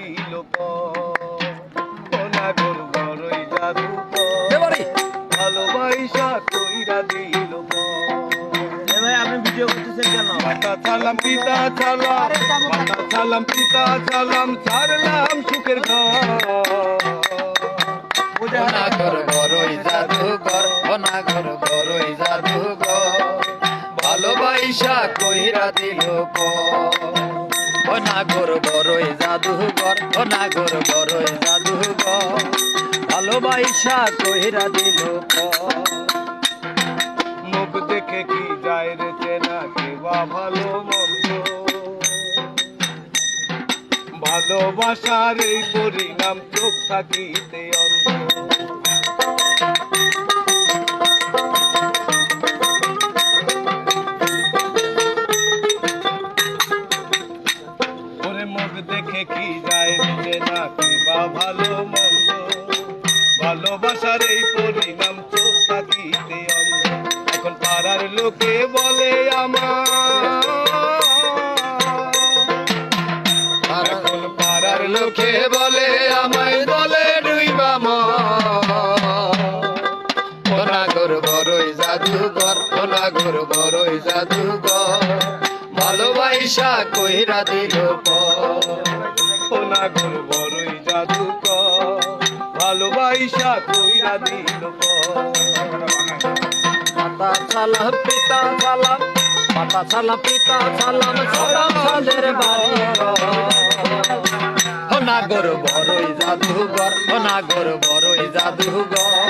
দিল নাগর বড়ই জাদুকর ভালোবাসা কইরা দিল ভাই আপনি ভিডিও করতেছেন কেন? মাতা ছালাম পিতা ছালাম, মাতা ছালাম পিতা ছালাম, ছাড়লাম সুখের ঘর। নাগর বড়ই জাদুকর, নাগর বড়ই জাদুকর ভালোবাসা কইরা দিল নাগর বড়ই জাদুকর, নাগর বড়ই জাদুকর ভালোবাসা কইরা দিল মুখ দেখে কি যায় রে চেনা কেবা ভালো মন্দ, ভালোবাসার এই পরিণাম চোখ থাকিতে অন্ধ। ওরে মুখ দেখে কি যায় রে চেনা কেবা ভালো মন্দ, ভালোবাসার এই পরিণাম চোখ থাকিতে অন্ধ। এখন পাড়ার লোকে বলে আমার, এখন পাড়ার লোকে বলে আমায় বলে ডুইবা নাগর বড়ই জাদুকর, নাগর বড়ই জাদুকর ভালোবাসা কইরা দিল নাগর বড়ই জাদুকর ভালোবাসা কইরা দিল। মাতা সালাম পিতা সালাম, মাতা সালাম পিতা সালাম, সালাম সাদের বাড়ি নাগর বড়ই জাদুকর, নাগর বড়ই জাদুকর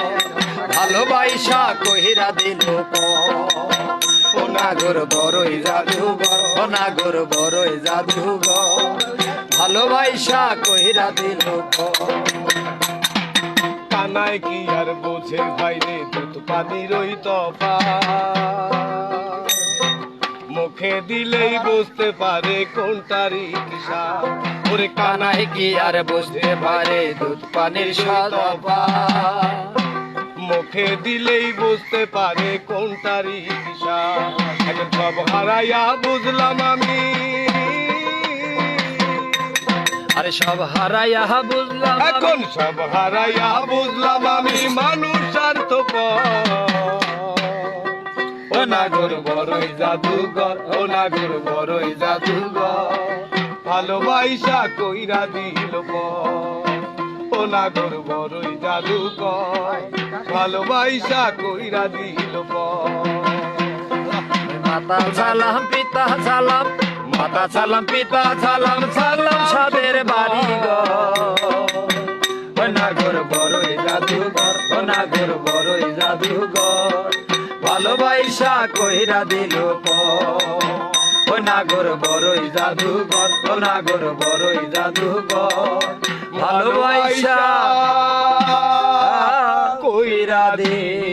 ভালোবাসা কইরা দিল নাগর বড়ই জাদুকর, নাগর বড়ই জাদুকর ভালোবাসা কইরা দিল কানায় কি আর বোঝে ভাইরে দুধ পানির ওই তফা, মুখে দিলেই বুঝতে পারে কোনটারই কিসা। ওরে কানাই কি আর বুঝতে পারে দুধ পানির স্বাদ মুখে দিলেই বুঝতে পারে কোনটারই কিসা। এখন সব হারাইয়া বুঝলাম আমি, আরে সব হারাইয়া বুঝলাম এখন সব হারাইয়া বুঝলাম আমি মানুষ স্বার্থপর। ও নাগর বড়ই জাদুকর, ও নাগর বড়ই জাদুকর ভালোবাসা কইরা দিল ও নাগর বড়ই জাদুকর ভালোবাসা কইরা দিল। মাতা সালাম পিতা সালাম, মাতা সালাম পিতা সালাম, সালাম সাদের বাড়ি গো নাগর বড়ই জাদুকর, নাগর বড়ই জাদুকর ভালোবাসা কইরা দিল নাগর বড়ই জাদুকর, নাগর বড়ই জাদুকর ভালোবাসা কইরা দিল।